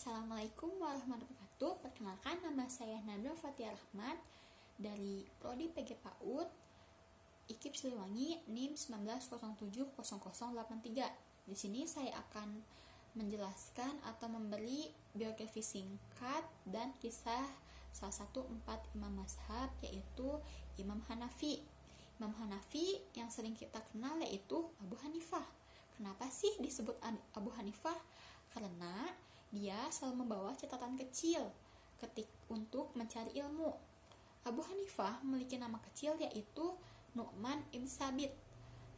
Assalamualaikum warahmatullahi wabarakatuh. Perkenalkan, nama saya Nabila Fatia Rahmat dari Prodi PG PAUD IKIP Siliwangi NIM 19070083. Di sini saya akan menjelaskan atau memberi biografi singkat dan kisah salah satu 4 imam mazhab, yaitu Imam Hanafi. Imam Hanafi yang sering kita kenal yaitu Abu Hanifah. Kenapa sih disebut Abu Hanifah? Karena dia selalu membawa catatan kecil untuk mencari ilmu. Abu Hanifah memiliki nama kecil yaitu Nu'man ibn Sabit.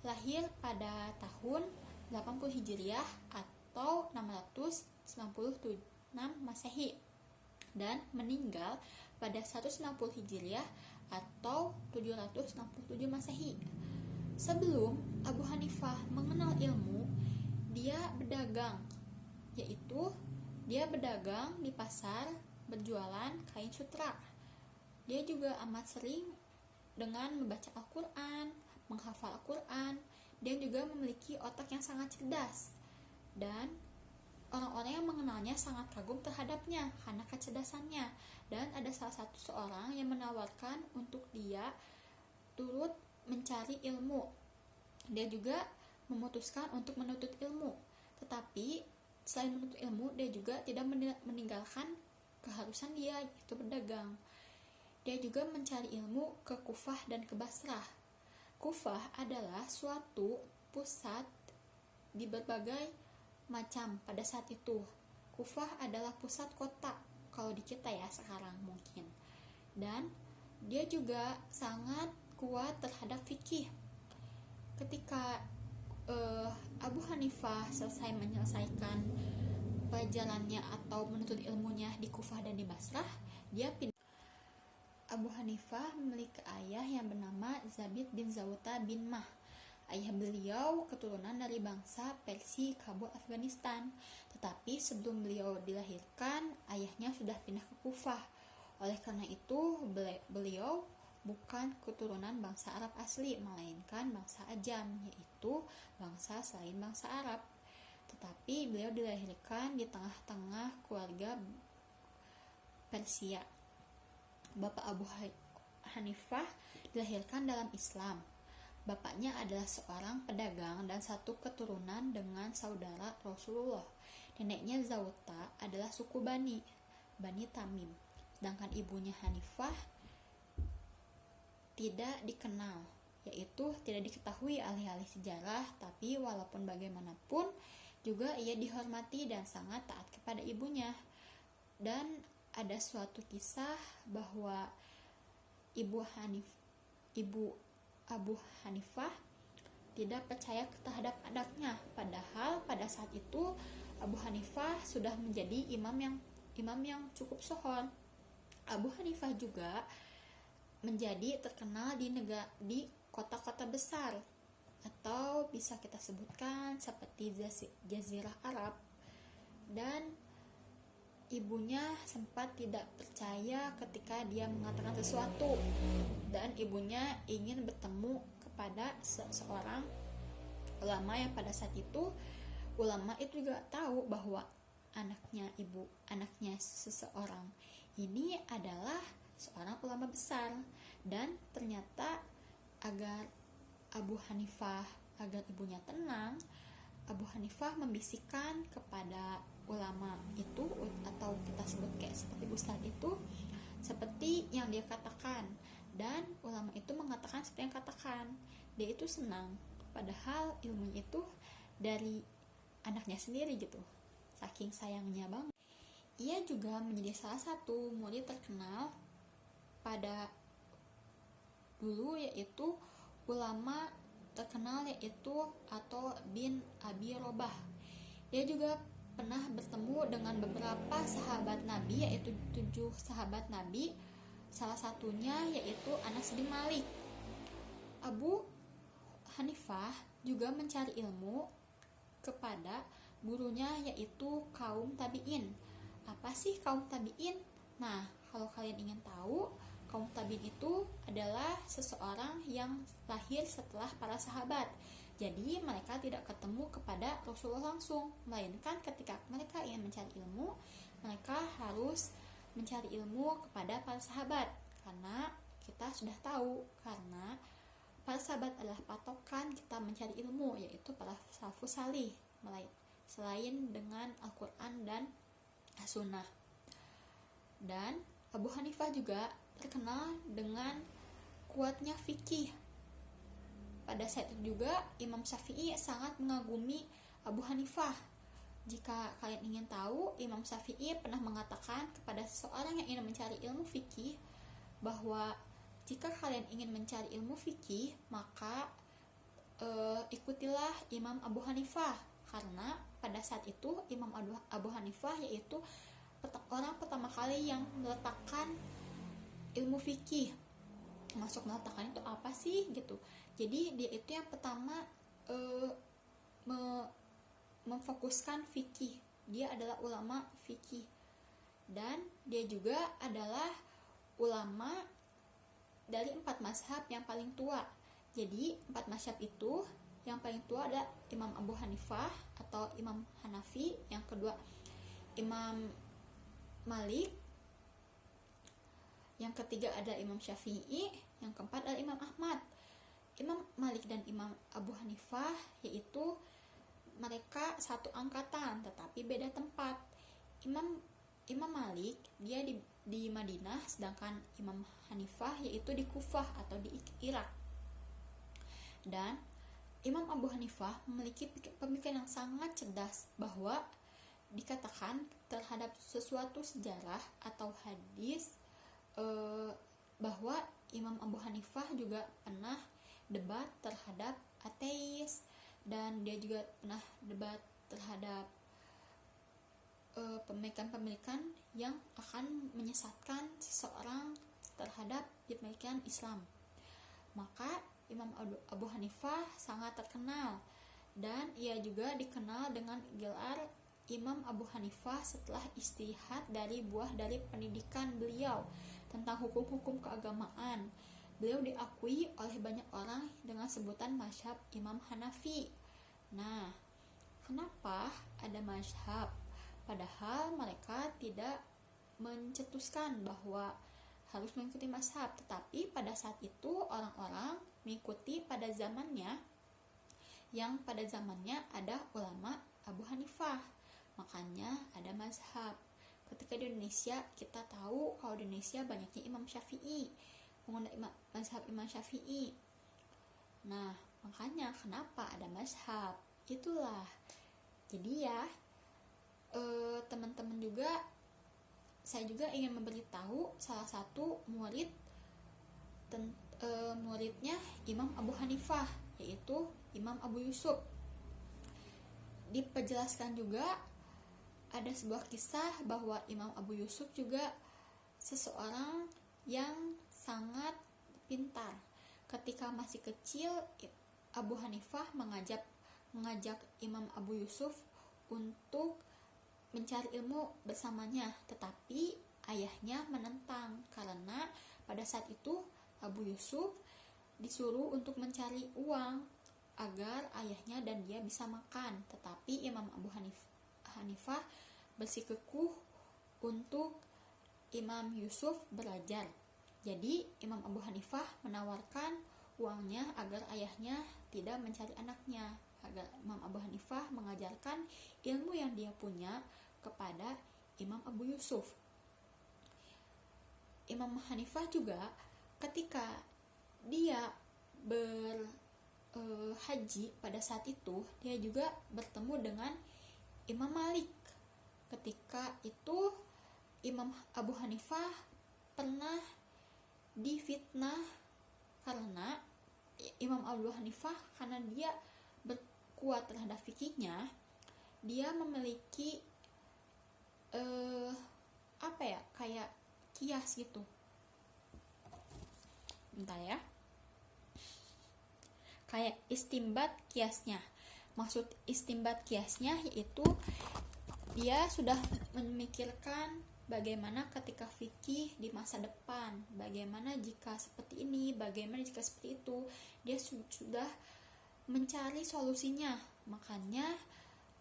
Lahir pada tahun 80 Hijriah atau 696 Masehi dan meninggal pada 190 Hijriah atau 767 Masehi. Sebelum Abu Hanifah mengenal ilmu, dia berdagang, yaitu dia berdagang di pasar berjualan kain sutra. Dia juga amat sering dengan membaca Al-Quran, menghafal Al-Quran, dan juga memiliki otak yang sangat cerdas. Dan orang-orang yang mengenalnya sangat kagum terhadapnya karena kecerdasannya. Dan ada salah satu seorang yang menawarkan untuk dia turut mencari ilmu. Dia juga memutuskan untuk menuntut ilmu. Tetapi selain menuntut ilmu, dia juga tidak meninggalkan keharusan dia, yaitu berdagang. Dia juga mencari ilmu ke Kufah dan ke Basrah. Kufah adalah suatu pusat di berbagai macam pada saat itu. Kufah adalah pusat kota kalau di kita ya sekarang mungkin. Dan dia juga sangat kuat terhadap fikih. Ketika Abu Hanifah selesai menyelesaikan pelajarannya atau menuntut ilmunya di Kufah dan di Basrah, dia pindah. Abu Hanifah memiliki ayah yang bernama Zabid bin Zawta bin Mah. Ayah beliau keturunan dari bangsa Persia Kabul, Afghanistan. Tetapi sebelum beliau dilahirkan, ayahnya sudah pindah ke Kufah. Oleh karena itu, beliau bukan keturunan bangsa Arab asli, melainkan bangsa Ajam, yaitu bangsa selain bangsa Arab. Tetapi beliau dilahirkan di tengah-tengah keluarga Persia. Bapak Abu Hanifah dilahirkan dalam Islam. Bapaknya adalah seorang pedagang dan satu keturunan dengan saudara Rasulullah. Neneknya Zawta adalah suku Bani Tamim. Sedangkan ibunya Hanifah tidak dikenal, yaitu tidak diketahui alih-alih sejarah, tapi walaupun bagaimanapun juga ia dihormati dan sangat taat kepada ibunya. Dan ada suatu kisah bahwa ibu Abu Hanifah tidak percaya terhadap anaknya, padahal pada saat itu Abu Hanifah sudah menjadi imam yang cukup sohor. Abu Hanifah juga menjadi terkenal di kota-kota besar, atau bisa kita sebutkan seperti Jazirah Arab. Dan ibunya sempat tidak percaya ketika dia mengatakan sesuatu, dan ibunya ingin bertemu kepada seorang ulama yang pada saat itu ulama itu juga tahu bahwa anaknya seseorang ini adalah seorang ulama besar. Dan ternyata agar ibunya tenang, Abu Hanifah membisikkan kepada ulama itu, atau kita sebut kayak seperti ustadz itu, seperti yang dia katakan. Dan ulama itu mengatakan seperti yang katakan. Dia itu senang, padahal ilmunya itu dari anaknya sendiri gitu, saking sayangnya banget. Ia juga menjadi salah satu murid terkenal pada dulu, yaitu ulama terkenal yaitu atau bin Abi Robah. Dia juga pernah bertemu dengan beberapa sahabat Nabi, yaitu 7 sahabat Nabi. Salah satunya yaitu Anas bin Malik. Abu Hanifah juga mencari ilmu kepada gurunya, yaitu kaum tabi'in. Apa sih kaum tabi'in? Nah, kalau kalian ingin tahu, kaum tabi'in itu adalah seseorang yang lahir setelah para sahabat. Jadi mereka tidak ketemu kepada Rasulullah langsung, melainkan ketika mereka ingin mencari ilmu, mereka harus mencari ilmu kepada para sahabat, karena kita sudah tahu karena para sahabat adalah patokan kita mencari ilmu, yaitu para salafus salih, selain dengan Al-Quran dan As-Sunnah. Dan Abu Hanifah juga terkenal dengan kuatnya fikih. Pada saat itu juga Imam Syafi'i sangat mengagumi Abu Hanifah. Jika kalian ingin tahu, Imam Syafi'i pernah mengatakan kepada seseorang yang ingin mencari ilmu fikih bahwa jika kalian ingin mencari ilmu fikih, maka ikutilah Imam Abu Hanifah, karena pada saat itu Imam Abu Hanifah yaitu orang pertama kali yang meletakkan ilmu fikih. Masuk meletakkan itu apa sih gitu. Jadi dia itu yang pertama memfokuskan fikih. Dia adalah ulama fikih, dan dia juga adalah ulama dari 4 mazhab yang paling tua. Jadi 4 mazhab itu yang paling tua ada Imam Abu Hanifah atau Imam Hanafi, yang kedua Imam Malik, yang ketiga ada Imam Syafi'i, yang keempat adalah Imam Ahmad. Imam Malik dan Imam Abu Hanifah yaitu mereka satu angkatan tetapi beda tempat. Imam Malik dia di Madinah, sedangkan Imam Hanifah yaitu di Kufah atau di Irak. Dan Imam Abu Hanifah memiliki pemikiran yang sangat cerdas, bahwa dikatakan terhadap sesuatu sejarah atau hadis bahwa Imam Abu Hanifah juga pernah debat terhadap ateis, dan dia juga pernah debat terhadap pemikiran-pemikiran yang akan menyesatkan seseorang terhadap pemikiran Islam. Maka Imam Abu Hanifah sangat terkenal, dan ia juga dikenal dengan gelar Imam Abu Hanifah setelah istihad dari buah dari pendidikan beliau tentang hukum-hukum keagamaan. Beliau diakui oleh banyak orang dengan sebutan mazhab Imam Hanafi. Nah, kenapa ada mazhab? Padahal mereka tidak mencetuskan bahwa harus mengikuti mazhab, tetapi pada saat itu orang-orang mengikuti pada zamannya, yang pada zamannya ada ulama Abu Hanifah, makanya ada mazhab. Ketika di Indonesia, kita tahu kalau di Indonesia banyaknya Imam Syafi'i, pengguna mazhab Imam Syafi'i. Nah, makanya kenapa ada mazhab? Itulah. Jadi ya, teman-teman juga, saya juga ingin memberitahu salah satu muridnya Imam Abu Hanifah, yaitu Imam Abu Yusuf. Diperjelaskan juga ada sebuah kisah bahwa Imam Abu Yusuf juga seseorang yang sangat pintar. Ketika masih kecil, Abu Hanifah mengajak Imam Abu Yusuf untuk mencari ilmu bersamanya, tetapi ayahnya menentang karena pada saat itu Abu Yusuf disuruh untuk mencari uang agar ayahnya dan dia bisa makan, tetapi Imam Abu Hanifah bersikukuh untuk Imam Yusuf belajar. Jadi Imam Abu Hanifah menawarkan uangnya agar ayahnya tidak mencari anaknya, agar Imam Abu Hanifah mengajarkan ilmu yang dia punya kepada Imam Abu Yusuf. Imam Hanifah juga ketika dia berhaji pada saat itu, dia juga bertemu dengan Imam Malik. Ketika itu Imam Abu Hanifah pernah difitnah karena Imam Abu Hanifah, karena dia berkuat terhadap fikihnya, dia memiliki kayak kias gitu. Bentar ya. Kayak istimbat kiasnya. Maksud istimbat kiasnya yaitu dia sudah memikirkan bagaimana ketika fikih di masa depan, bagaimana jika seperti ini, bagaimana jika seperti itu. Dia sudah mencari solusinya. Makanya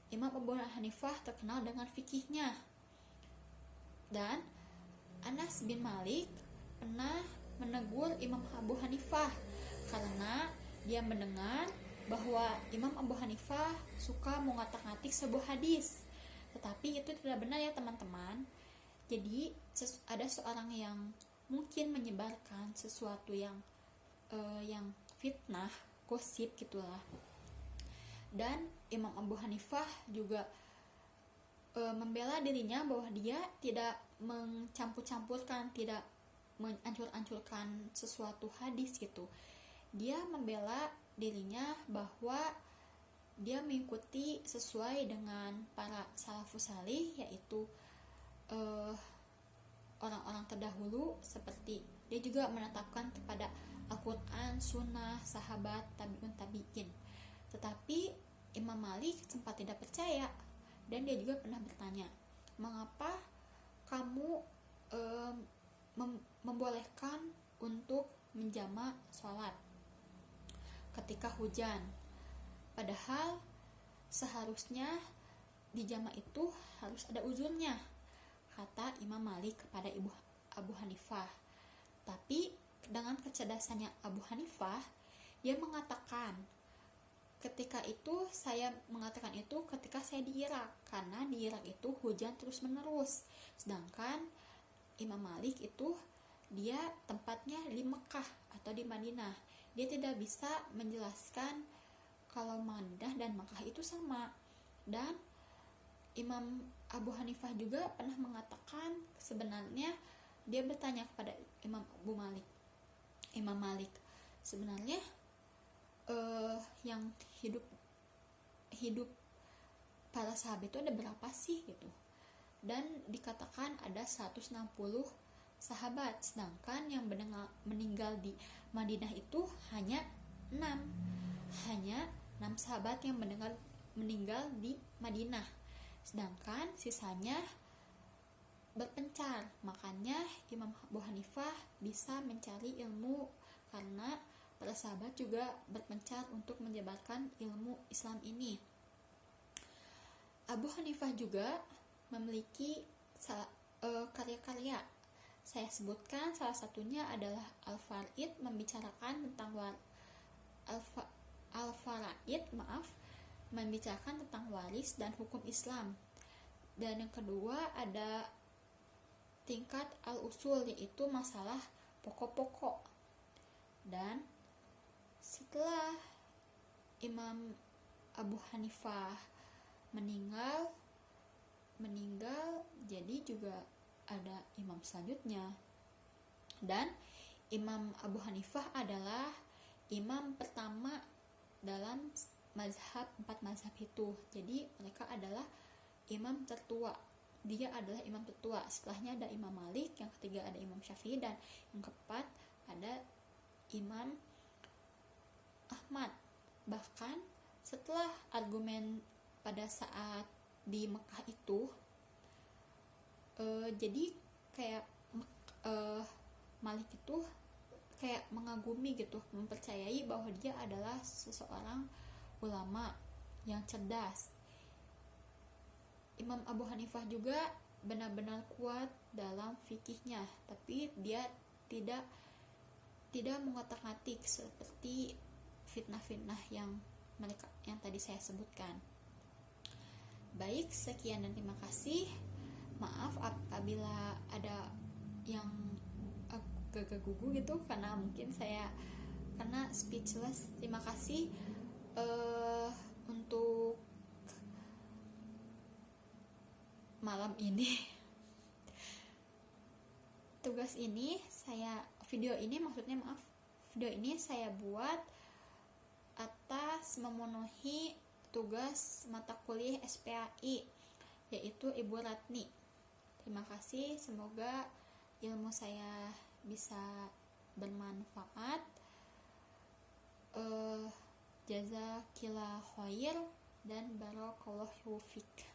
Imam Abu Hanifah terkenal dengan fikihnya. Dan Anas bin Malik pernah menegur Imam Abu Hanifah karena dia mendengar bahwa Imam Abu Hanifah suka mengotak-atik sebuah hadis. Tetapi itu tidak benar ya teman-teman. Jadi ada seorang yang mungkin menyebarkan sesuatu yang fitnah, gosip gitulah. Dan Imam Abu Hanifah juga membela dirinya bahwa dia tidak mencampur-campurkan, tidak mengancur-ancurkan sesuatu hadis gitu. Dia membela dirinya bahwa dia mengikuti sesuai dengan para salafus salih, yaitu orang-orang terdahulu, seperti dia juga menetapkan kepada Al-Quran, Sunnah, sahabat, tabi'un, tabi'in. Tetapi Imam Malik sempat tidak percaya, dan dia juga pernah bertanya, mengapa kamu membolehkan untuk menjamak sholat ketika hujan, padahal seharusnya di jamak itu harus ada uzurnya, kata Imam Malik kepada Ibu Abu Hanifah. Tapi dengan kecerdasannya Abu Hanifah, dia mengatakan, ketika saya di Irak, karena di Irak itu hujan terus menerus, sedangkan Imam Malik itu dia tempatnya di Mekah atau di Madinah. Dia tidak bisa menjelaskan kalau Madinah dan Mekah itu sama. Dan Imam Abu Hanifah juga pernah mengatakan, sebenarnya dia bertanya kepada Imam Malik, sebenarnya yang hidup para sahabat itu ada berapa sih gitu. Dan dikatakan ada 160 sahabat, sedangkan yang meninggal di Madinah itu hanya 6 sahabat yang meninggal di Madinah, sedangkan sisanya berpencar. Makanya Imam Abu Hanifah bisa mencari ilmu karena para sahabat juga berpencar untuk menyebarkan ilmu Islam ini. Abu Hanifah juga memiliki karya-karya. Saya sebutkan salah satunya adalah Al-Faraid, membicarakan tentang membicarakan tentang waris dan hukum Islam. Dan yang kedua ada tingkat Al-Usul, yaitu masalah pokok-pokok. Dan setelah Imam Abu Hanifah meninggal, jadi juga ada imam selanjutnya. Dan Imam Abu Hanifah adalah imam pertama dalam empat mazhab itu. Jadi mereka adalah imam tertua. Dia adalah imam tertua. Setelahnya ada Imam Malik, yang ketiga ada Imam Syafi'i, dan yang keempat ada Imam Ahmad. Bahkan setelah argumen pada saat di Mekah itu, jadi kayak Malik itu kayak mengagumi gitu, mempercayai bahwa dia adalah seseorang ulama yang cerdas. Imam Abu Hanifah juga benar-benar kuat dalam fikihnya, tapi dia tidak mengotak-atik seperti fitnah-fitnah yang tadi saya sebutkan. Baik, sekian dan terima kasih. Maaf apabila ada yang agak gugu gitu, karena speechless. Terima kasih untuk malam ini. Video ini saya buat atas memenuhi tugas mata kuliah SPAI, yaitu Ibu Ratni. Terima kasih, semoga ilmu saya bisa bermanfaat. Jazakillah khair dan barakallahu fik.